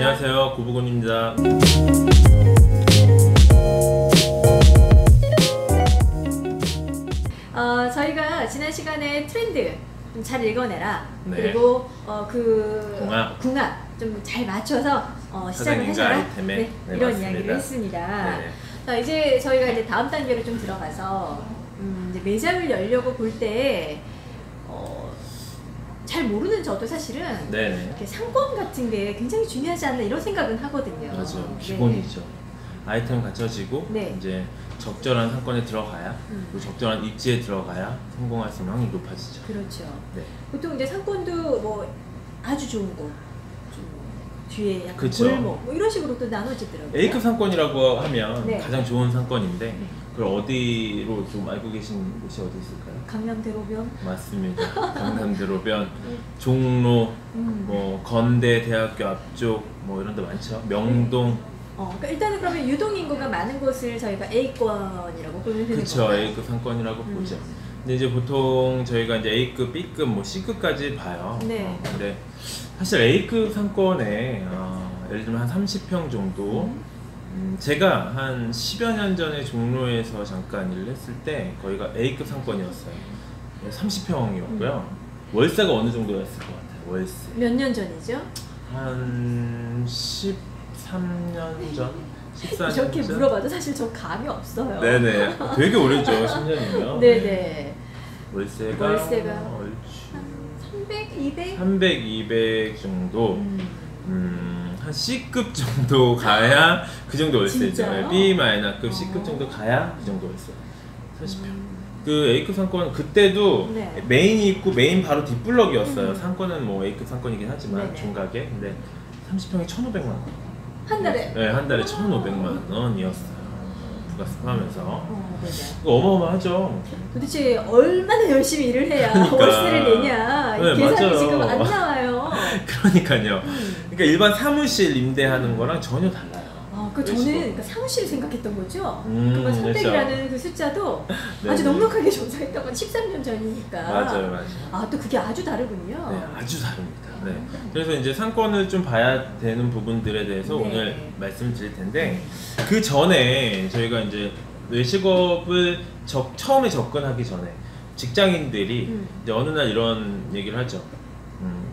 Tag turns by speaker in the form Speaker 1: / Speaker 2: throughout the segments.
Speaker 1: 안녕하세요, 고부곤입니다.
Speaker 2: 저희가 지난 시간에 트렌드 좀 잘 읽어내라.
Speaker 1: 네.
Speaker 2: 그리고 궁합 좀 잘 맞춰서 시작을 하셔라.
Speaker 1: 아이템에.
Speaker 2: 네,
Speaker 1: 네,
Speaker 2: 이런
Speaker 1: 맞습니다.
Speaker 2: 이야기를 했습니다.
Speaker 1: 네.
Speaker 2: 자, 이제 저희가 이제 다음 단계로 좀 들어가서 이제 매장을 열려고 볼 때 잘 모르는 저도 사실은 이렇게 상권 같은 게 굉장히 중요하지 않나 이런 생각은 하거든요.
Speaker 1: 맞아요. 기본이죠. 네. 아이템 갖춰지고 이제 적절한 상권에 들어가야 그리고 적절한 입지에 들어가야 성공할 수 있는 확률이 높아지죠.
Speaker 2: 그렇죠.
Speaker 1: 네.
Speaker 2: 보통 이제 상권도 뭐 아주 좋은 곳, 좀 뒤에 약간
Speaker 1: 그쵸.
Speaker 2: 골목 뭐 이런 식으로 또 나눠지더라고요.
Speaker 1: A급 상권이라고 하면
Speaker 2: 네.
Speaker 1: 가장 좋은 상권인데 그걸 어디로 좀 알고 계신 곳이 어디 있을까요?
Speaker 2: 강남대로변?
Speaker 1: 맞습니다. 강남대로변, 종로, 뭐 건대대학교 앞쪽 뭐 이런 데 많죠. 명동.
Speaker 2: 그러니까 일단은 그러면 유동인구가 많은 곳을 저희가 A권이라고 보면 되는
Speaker 1: 그쵸,
Speaker 2: 건가요?
Speaker 1: A급 상권이라고 보죠. 근데 이제 보통 저희가 이제 A급, B급, 뭐 C급까지 봐요.
Speaker 2: 네.
Speaker 1: 근데 사실 A급 상권에 예를 들면 한 30평 정도 제가 한 10여 년 전에 종로에서 잠깐 일을 했을 때 거기가 A급 상권이었어요. 30평이었고요. 월세가 어느 정도였을 것 같아요, 월세.
Speaker 2: 몇 년 전이죠?
Speaker 1: 한 13년 전? 14년
Speaker 2: 저렇게
Speaker 1: 전?
Speaker 2: 물어봐도 사실 저 감이 없어요.
Speaker 1: 네네. 되게 오래죠, 10년이면.
Speaker 2: 네네.
Speaker 1: 월세가
Speaker 2: 얼추
Speaker 1: 한
Speaker 2: 300, 200?
Speaker 1: 300, 200 정도. 한 C급 정도 가야 그 정도 월세죠. B-급 C급 정도 가야 그 정도 월세. 40평. 그 A급 상권은 그때도 메인이 있고 메인 바로 뒷블럭이었어요. 상권은 뭐 A급 상권이긴 하지만 종가게. 근데 30평이 1,500만 원.
Speaker 2: 한 달에?
Speaker 1: 네, 한 달에 1,500만 원이었어요. 부가세 포함해서.
Speaker 2: 네네.
Speaker 1: 어마어마하죠.
Speaker 2: 도대체 얼마나 열심히 일을 해야 월세를 내냐.
Speaker 1: 네,
Speaker 2: 계산이
Speaker 1: 맞아요.
Speaker 2: 지금 안 나와요.
Speaker 1: 그러니까요. 그러니까 일반 사무실 임대하는 거랑 전혀 달라요.
Speaker 2: 저는 그러니까 사무실을 생각했던 거죠. 그러면 300이라는 그 숫자도 아주 넉넉하게 조사했던 건 13년 전이니까.
Speaker 1: 맞아요.
Speaker 2: 또 그게 아주 다르군요.
Speaker 1: 네, 아주 다릅니다. 네. 그래서 이제 상권을 좀 봐야 되는 부분들에 대해서 오늘 말씀을 드릴 텐데 그 전에 저희가 이제 외식업을 처음에 접근하기 전에 직장인들이 이제 어느 날 이런 얘기를 하죠.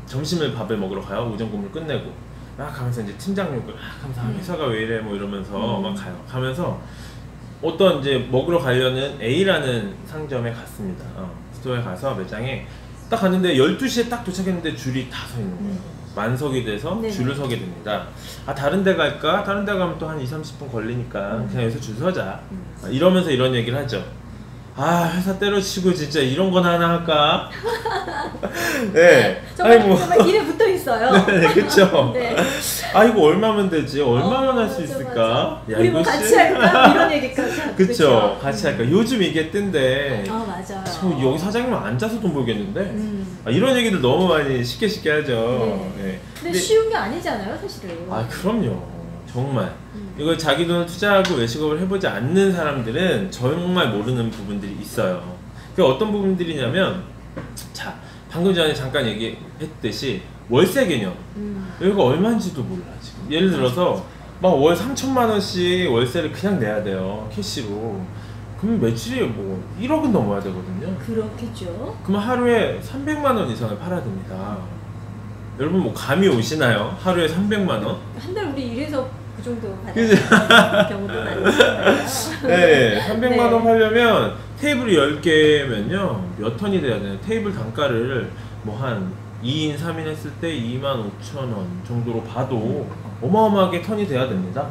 Speaker 1: 점심을 밥을 먹으러 가요. 오전 근무를 끝내고 막 가면서 이제 팀장 욕을 하면서 회사가 왜 이래 뭐 이러면서 막 가요. 가면서 어떤 이제 먹으러 가려는 A라는 상점에 갔습니다. 스토어에 가서 매장에 딱 갔는데 12시에 딱 도착했는데 줄이 다 서 있는 거예요. 만석이 돼서 줄을 서게 됩니다. 다른 데 갈까? 다른 데 가면 또 한 20-30분 걸리니까 그냥 여기서 줄 서자. 이러면서 이런 얘기를 하죠. 회사 때려치고 진짜 이런 건 하나 할까? 네.
Speaker 2: 정말 일에 붙어 있어요.
Speaker 1: 네, 그쵸.
Speaker 2: 네.
Speaker 1: 이거 얼마면 되지? 얼마면 할 수 있을까?
Speaker 2: 야, 우리 뭐 같이 할까? 이런 얘기까지.
Speaker 1: 그쵸. 같이 할까? 요즘 이게 뜬데.
Speaker 2: 맞아요.
Speaker 1: 여기 사장님 앉아서 돈 벌겠는데? 이런 얘기들 너무 많이 쉽게 하죠.
Speaker 2: 네. 근데 쉬운 게 아니잖아요, 사실은.
Speaker 1: 그럼요. 정말. 이걸 자기 돈을 투자하고 외식업을 해보지 않는 사람들은 정말 모르는 부분들이 있어요. 그 어떤 부분들이냐면, 자, 방금 전에 잠깐 얘기했듯이 월세 개념. 여기가 얼마인지도 몰라, 지금. 예를 들어서, 막 월 3천만 원씩 월세를 그냥 내야 돼요, 캐시로. 그럼 매출이 뭐 1억은 넘어야 되거든요.
Speaker 2: 그렇겠죠.
Speaker 1: 그럼 하루에 300만 원 이상을 팔아야 됩니다. 여러분 뭐 감이 오시나요? 하루에 300만 원?
Speaker 2: 한 달 우리 일해서 그 정도 받는 경우도 많잖아요.
Speaker 1: 네, 300만 원 팔려면 테이블이 10개면요 몇 턴이 돼야 되나요? 테이블 단가를 뭐 한 2인, 3인 했을 때 25,000원 정도로 봐도 어마어마하게 턴이 돼야 됩니다.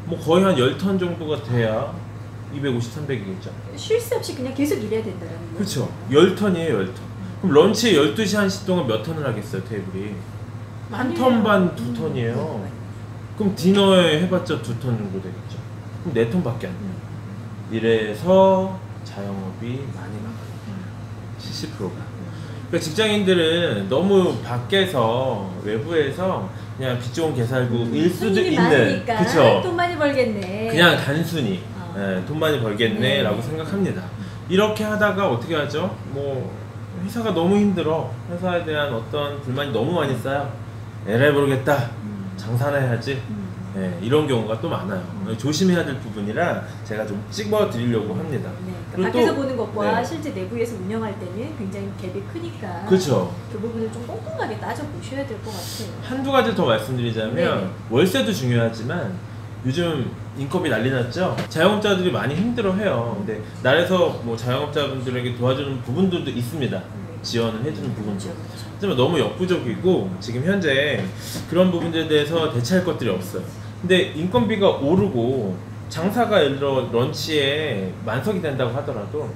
Speaker 1: 뭐 거의 한 10턴 정도가 돼야 250, 300이겠죠.
Speaker 2: 쉴 새 없이 그냥 계속 일해야 된다는 거죠.
Speaker 1: 그렇죠. 10턴이에요, 10턴. 그럼 런치 12시 1시 동안 몇 턴을 하겠어요, 테이블이? 한 턴 반, 2턴이에요. 그럼 디너에 해봤자 2턴 정도 되겠죠. 그럼 4턴밖에 안 돼요. 이래서 자영업이 많이 나가요. 70%가. 그러니까 직장인들은 너무 밖에서, 외부에서 그냥 빚 좋은 개살구일 수도 있는.
Speaker 2: 그쵸? 돈 많이 벌겠네.
Speaker 1: 그냥 단순히 돈 많이 벌겠네 라고 생각합니다. 이렇게 하다가 어떻게 하죠? 뭐 회사가 너무 힘들어. 회사에 대한 어떤 불만이 너무 많이 쌓여. 에라이 모르겠다. 장사나 해야지. 네, 이런 경우가 또 많아요. 조심해야 될 부분이라 제가 좀 찍어 드리려고 합니다.
Speaker 2: 네, 그러니까 밖에서 보는 것과 실제 내부에서 운영할 때는 굉장히 갭이 크니까
Speaker 1: 그렇죠.
Speaker 2: 그 부분을 좀 꼼꼼하게 따져보셔야 될 것 같아요.
Speaker 1: 한두 가지 더 말씀드리자면 월세도 중요하지만 요즘 인건비 난리 났죠? 자영업자들이 많이 힘들어해요. 근데 나라에서 뭐 자영업자분들에게 도와주는 부분들도 있습니다. 지원을 해주는 부분도. 하지만 너무 역부족이고 지금 현재 그런 부분들에 대해서 대체할 것들이 없어요. 근데 인건비가 오르고 장사가 예를 들어 런치에 만석이 된다고 하더라도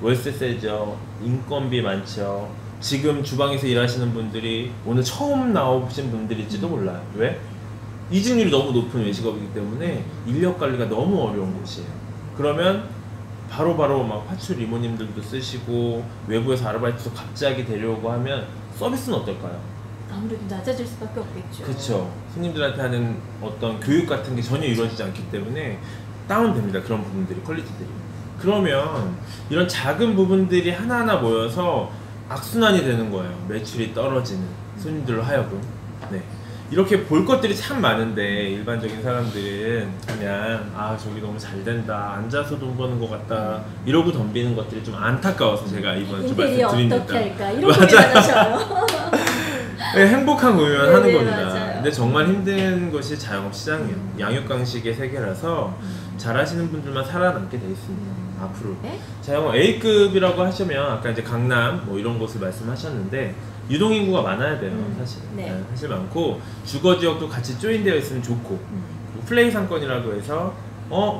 Speaker 1: 월세 세죠. 인건비 많죠. 지금 주방에서 일하시는 분들이 오늘 처음 나오신 분들일지도 몰라요. 왜? 이직률이 너무 높은 외식업이기 때문에 인력 관리가 너무 어려운 곳이에요. 그러면 바로바로 막 화출 이모님들도 쓰시고 외부에서 아르바이트도 갑자기 데려오고 하면 서비스는 어떨까요?
Speaker 2: 아무래도 낮아질 수밖에 없겠죠.
Speaker 1: 그렇죠. 손님들한테 하는 어떤 교육 같은 게 전혀 이루어지지 않기 때문에 다운됩니다. 그런 부분들이, 퀄리티들이. 그러면 이런 작은 부분들이 하나하나 모여서 악순환이 되는 거예요. 매출이 떨어지는 손님들로 하여금. 네. 이렇게 볼 것들이 참 많은데 일반적인 사람들은 그냥 아 저기 너무 잘 된다, 앉아서 돈 버는 것 같다 이러고 덤비는 것들이 좀 안타까워서 제가 이번에 좀 말씀드립니다.
Speaker 2: 어떻게 할까 이런 고민 안 하셔요.
Speaker 1: 네, 행복한 고민만 하는 겁니다.
Speaker 2: 맞아요.
Speaker 1: 근데 정말 힘든 것이 자영업 시장이에요. 양육강식의 세계라서 잘하시는 분들만 살아남게 돼 있습니다. 앞으로.
Speaker 2: 네?
Speaker 1: 자영업 A급이라고 하시면 아까 이제 강남 뭐 이런 곳을 말씀하셨는데 유동인구가 많아야 돼요. 사실.
Speaker 2: 네.
Speaker 1: 사실 많고 주거지역도 같이 조인되어 있으면 좋고 플레이 상권이라고 해서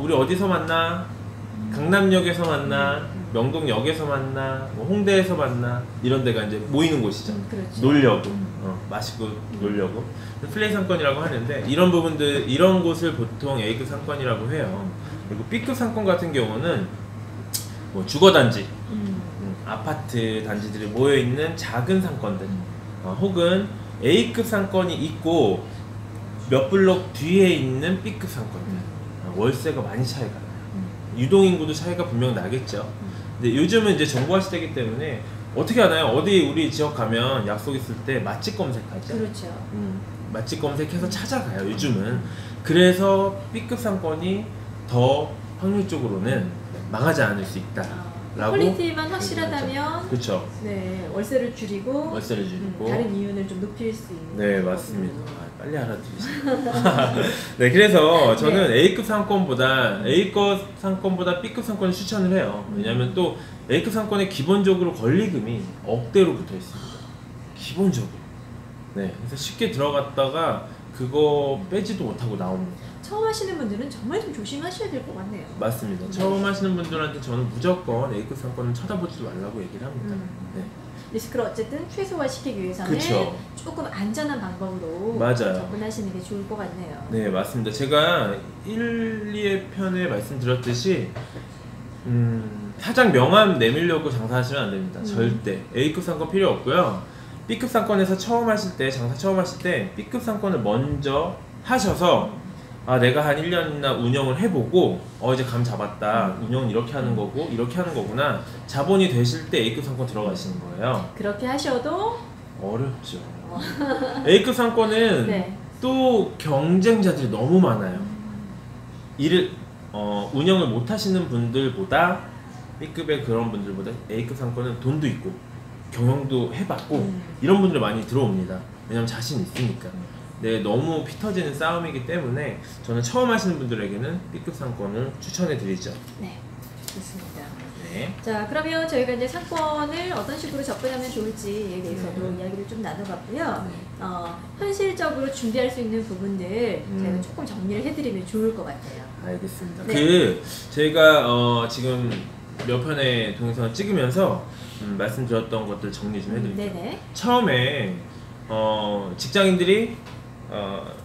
Speaker 1: 우리 어디서 만나? 강남역에서 만나? 명동역에서 만나? 뭐 홍대에서 만나? 이런 데가 이제 모이는 곳이죠.
Speaker 2: 그렇죠.
Speaker 1: 놀려고 맛있고 놀려고 플레이 상권이라고 하는데 이런 부분들 이런 곳을 보통 A급 상권이라고 해요. 그리고 B급 상권 같은 경우는 뭐 주거단지 아파트 단지들이 모여있는 작은 상권들 혹은 A급 상권이 있고 몇 블록 뒤에 있는 B급 상권들 월세가 많이 차이가 나요. 유동인구도 차이가 분명 나겠죠. 근데 요즘은 이제 정보화 시대이기 때문에 어떻게 하나요? 어디 우리 지역 가면 약속 있을 때 맛집 검색하죠.
Speaker 2: 그렇죠.
Speaker 1: 맛집 검색해서 찾아가요. 요즘은. 그래서 B급 상권이 더 확률적으로는 망하지 않을 수 있다.
Speaker 2: 퀄리티만 확실하다면
Speaker 1: 그렇죠.
Speaker 2: 네, 월세를 줄이고 다른 이윤을 좀 높일 수 있는.
Speaker 1: 네, 맞습니다. 빨리 알아들으시네요. 네, 그래서 저는 A급 상권보다 B급 상권을 추천을 해요. 왜냐하면 또 A급 상권에 기본적으로 권리금이 억대로 붙어 있습니다. 기본적으로. 네, 그래서 쉽게 들어갔다가 그거 빼지도 못하고 나옵니다.
Speaker 2: 처음 하시는 분들은 정말 좀 조심하셔야 될 것 같네요.
Speaker 1: 맞습니다. 처음 하시는 분들한테 저는 무조건 A급 상권은 쳐다보지 말라고 얘기를 합니다. 네.
Speaker 2: 리스크를 어쨌든 최소화시키기 위해서는
Speaker 1: 그쵸.
Speaker 2: 조금 안전한 방법으로
Speaker 1: 맞아요.
Speaker 2: 접근하시는 게 좋을 것 같네요.
Speaker 1: 네, 맞습니다. 제가 1, 2회 편에 말씀드렸듯이 사장 명함 내밀려고 장사하시면 안 됩니다. 절대. A급 상권 필요 없고요. B급 상권에서 장사 처음 하실 때 B급 상권을 먼저 하셔서 내가 한 1년이나 운영을 해보고 이제 감 잡았다. 운영은 이렇게 하는 거고 이렇게 하는 거구나. 자본이 되실 때 A급 상권 들어가시는 거예요.
Speaker 2: 그렇게 하셔도
Speaker 1: 어렵죠. A급 상권은 또 경쟁자들이 너무 많아요. 운영을 못 하시는 분들보다 B급의 그런 분들보다 A급 상권은 돈도 있고 경영도 해봤고 이런 분들이 많이 들어옵니다. 왜냐면 자신 있으니까. 네, 너무 피 터지는 싸움이기 때문에 저는 처음 하시는 분들에게는 B급 상권을 추천해 드리죠.
Speaker 2: 네, 좋습니다.
Speaker 1: 네.
Speaker 2: 자, 그러면 저희가 이제 상권을 어떤 식으로 접근하면 좋을지에 대해서도 이야기를 좀 나눠봤고요. 현실적으로 준비할 수 있는 부분들 저희가 조금 정리를 해드리면 좋을 것 같아요.
Speaker 1: 알겠습니다. 저희가 지금 몇 편의 동영상을 찍으면서 말씀드렸던 것들 정리 좀 해드릴게요. 처음에 직장인들이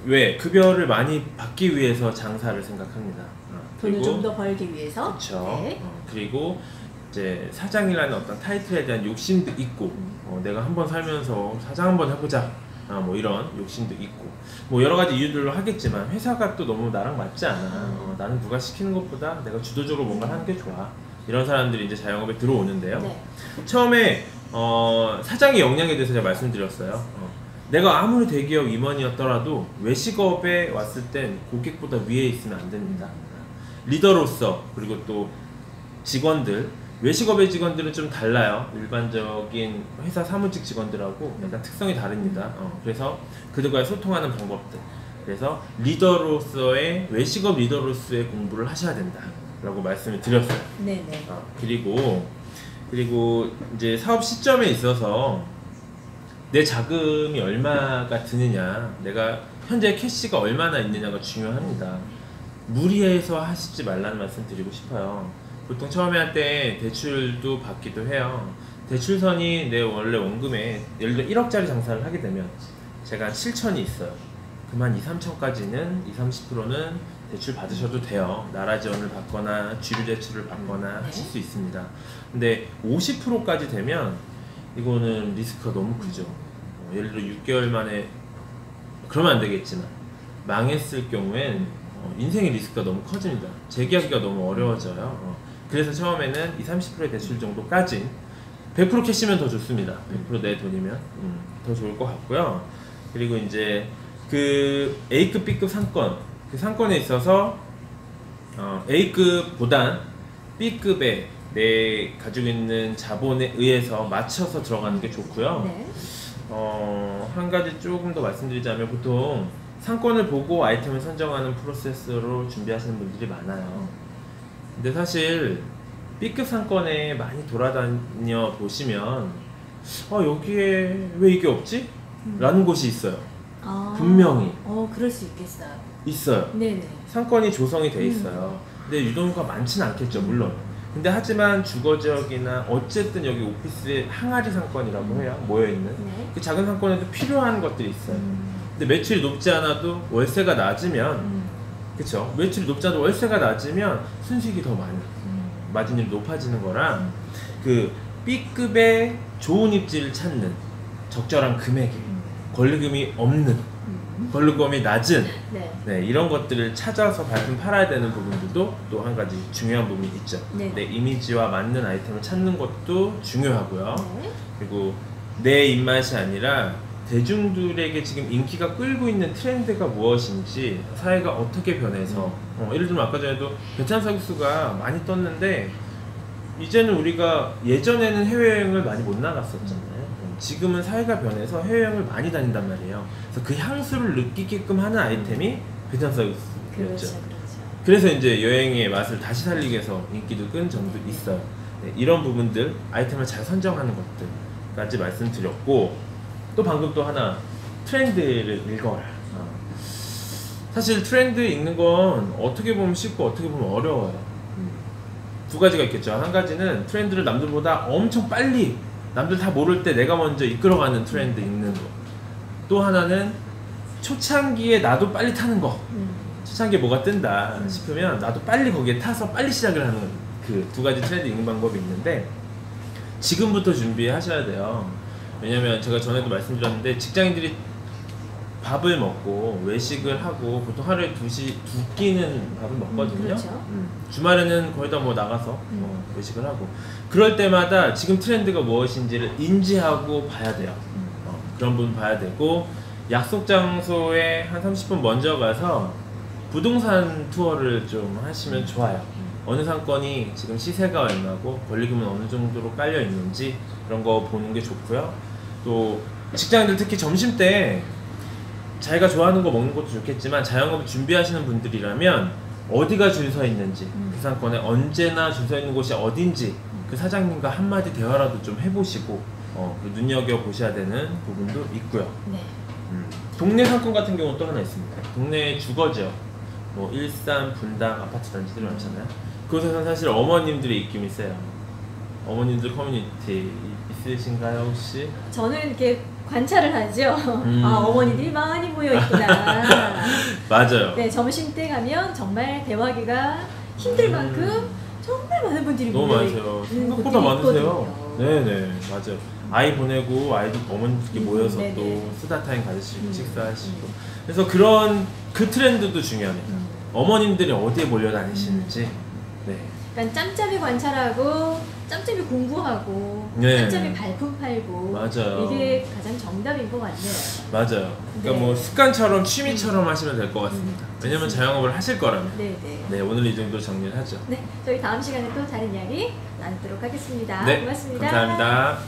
Speaker 1: 왜 급여를 많이 받기 위해서 장사를 생각합니다.
Speaker 2: 돈을 좀 더 벌기 위해서.
Speaker 1: 그렇죠. 그리고 이제 사장이라는 어떤 타이틀에 대한 욕심도 있고 내가 한번 살면서 사장 한번 해보자 뭐 이런 욕심도 있고 뭐 여러 가지 이유들로 하겠지만 회사가 또 너무 나랑 맞지 않아. 나는 누가 시키는 것보다 내가 주도적으로 뭔가 하는 게 좋아. 이런 사람들이 이제 자영업에 들어오는데요. 처음에 사장의 역량에 대해서 제가 말씀드렸어요. 내가 아무리 대기업 임원이었더라도 외식업에 왔을 땐 고객보다 위에 있으면 안 됩니다. 리더로서, 그리고 또 직원들, 외식업의 직원들은 좀 달라요. 일반적인 회사 사무직 직원들하고 약간 특성이 다릅니다. 그래서 그들과의 소통하는 방법들, 그래서 리더로서의, 외식업 리더로서의 공부를 하셔야 된다 라고 말씀을 드렸어요.
Speaker 2: 네네.
Speaker 1: 그리고 이제 사업 시점에 있어서 내 자금이 얼마가 드느냐, 내가 현재 캐시가 얼마나 있느냐가 중요합니다. 무리해서 하시지 말라는 말씀 드리고 싶어요. 보통 처음에 할 때 대출도 받기도 해요. 대출선이 내 원래 원금에, 예를 들어 1억짜리 장사를 하게 되면 제가 7천이 있어요. 그만 2, 3천까지는 20, 30%는 대출 받으셔도 돼요. 나라 지원을 받거나 주류 대출을 받거나 하실 수 있습니다. 근데 50%까지 되면 이거는 리스크가 너무 크죠. 예를 들어 6개월 만에, 그러면 안 되겠지만 망했을 경우엔 인생의 리스크가 너무 커집니다. 재기하기가 너무 어려워져요. 그래서 처음에는 20, 30%의 대출 정도까지, 100% 캐시면 더 좋습니다. 100% 내 돈이면 더 좋을 것 같고요. 그리고 이제 그 A급, B급 상권, 그 상권에 있어서 A급보단 B급에 내 가지고 있는 자본에 의해서 맞춰서 들어가는 게 좋고요.
Speaker 2: 네.
Speaker 1: 한 가지 조금 더 말씀드리자면, 보통 상권을 보고 아이템을 선정하는 프로세스로 준비하시는 분들이 많아요. 근데 사실 B급 상권에 많이 돌아다녀 보시면 여기에 왜 이게 없지? 라는 곳이 있어요. 분명히
Speaker 2: 그럴 수 있겠어요.
Speaker 1: 있어요.
Speaker 2: 네네.
Speaker 1: 상권이 조성이 돼 있어요. 근데 유동인구가 많지는 않겠죠, 물론. 근데 하지만 주거지역이나 어쨌든 여기 오피스의 항아리 상권이라고 해요. 모여있는.
Speaker 2: 네.
Speaker 1: 그 작은 상권에도 필요한 것들이 있어요. 근데 매출이 높지 않아도 월세가 낮으면, 그쵸? 매출이 높지 않아도 월세가 낮으면 순수익이 더 많이, 마진율이 높아지는 거랑, 그 B급의 좋은 입지를 찾는 적절한 금액에 권리금이 없는, 권리금이 낮은, 네, 이런 것들을 찾아서 발품 팔아야 되는 부분들도 또 한 가지 중요한 부분이 있죠.
Speaker 2: 네.
Speaker 1: 내 이미지와 맞는 아이템을 찾는 것도 중요하고요.
Speaker 2: 네.
Speaker 1: 그리고 내 입맛이 아니라 대중들에게 지금 인기가 끌고 있는 트렌드가 무엇인지, 사회가 어떻게 변해서, 예를 들면 아까 전에도 베트남 쌀국수가 많이 떴는데, 이제는 우리가, 예전에는 해외여행을 많이 못 나갔었잖아요. 지금은 사회가 변해서 해외여행을 많이 다닌단 말이에요. 그래서 그 향수를 느끼게끔 하는 아이템이 베트남 쌀국수였죠.
Speaker 2: 그렇죠.
Speaker 1: 그래서 이제 여행의 맛을 다시 살리기 위해서 인기도 끈 점도 있어요. 네, 이런 부분들, 아이템을 잘 선정하는 것들까지 말씀드렸고, 또 방금 또 하나, 트렌드를 읽어라. 사실 트렌드 읽는 건 어떻게 보면 쉽고 어떻게 보면 어려워요. 두 가지가 있겠죠. 한 가지는 트렌드를 남들보다 엄청 빨리, 남들 다 모를 때 내가 먼저 이끌어가는 트렌드 읽는 거. 또 하나는 초창기에 나도 빨리 타는 거. 초창기에 뭐가 뜬다 싶으면 나도 빨리 거기에 타서 빨리 시작을 하는, 그 두 가지 트렌드 읽는 방법이 있는데, 지금부터 준비하셔야 돼요. 왜냐면 제가 전에도 말씀드렸는데, 직장인들이 밥을 먹고 외식을 하고 보통 하루에 두 끼는 밥을 먹거든요.
Speaker 2: 그렇죠.
Speaker 1: 주말에는 거의 다 뭐 나가서 외식을 하고, 그럴 때마다 지금 트렌드가 무엇인지를 인지하고 봐야 돼요. 그런 부분 봐야 되고, 약속 장소에 한 30분 먼저 가서 부동산 투어를 좀 하시면 좋아요. 어느 상권이 지금 시세가 얼마고 권리금은 어느 정도로 깔려 있는지 그런 거 보는 게 좋고요. 또 직장인들 특히 점심 때 자기가 좋아하는 거 먹는 것도 좋겠지만, 자영업 준비하시는 분들이라면 어디가 줄 서 있는지, 그 상권에 언제나 줄 서 있는 곳이 어딘지 그 사장님과 한마디 대화라도 좀 해보시고 눈여겨 보셔야 되는 부분도 있고요.
Speaker 2: 네.
Speaker 1: 동네 상권 같은 경우는 또 하나 있습니다. 동네 주거지역, 뭐 일산, 분당 아파트 단지들이 많잖아요. 그곳에서는 사실 어머님들의 입김이 세요. 어머님들 커뮤니티 있으신가요 혹시?
Speaker 2: 저는 이렇게 관찰을 하죠. 어머니들이 많이 모여 있구나.
Speaker 1: 맞아요.
Speaker 2: 네, 점심 때 가면 정말 대화하기가 힘들 만큼 정말 많은 분들이
Speaker 1: 너무 많으세요. 생각보다 많으세요. 네네, 맞아요. 아이 보내고 아이들 어머니들끼리 모여서
Speaker 2: 네네.
Speaker 1: 또 수다 타임 가지시고 식사하시고, 그래서 그런 그 트렌드도 중요합니다. 어머님들이 어디에 몰려 다니시는지. 네.
Speaker 2: 그러니까 짬짬이 관찰하고 짬짬이 공부하고
Speaker 1: 네.
Speaker 2: 짬짬이 발품 팔고
Speaker 1: 맞아요.
Speaker 2: 이게 가장 정답인 것 같네요.
Speaker 1: 맞아요. 그러니까
Speaker 2: 네.
Speaker 1: 뭐 습관처럼 취미처럼 하시면 될 것 같습니다. 왜냐면 자영업을 하실 거라면.
Speaker 2: 네네.
Speaker 1: 네, 오늘 이 정도 정리를 하죠.
Speaker 2: 네, 저희 다음 시간에 또 다른 이야기 나누도록 하겠습니다.
Speaker 1: 네,
Speaker 2: 고맙습니다.
Speaker 1: 감사합니다.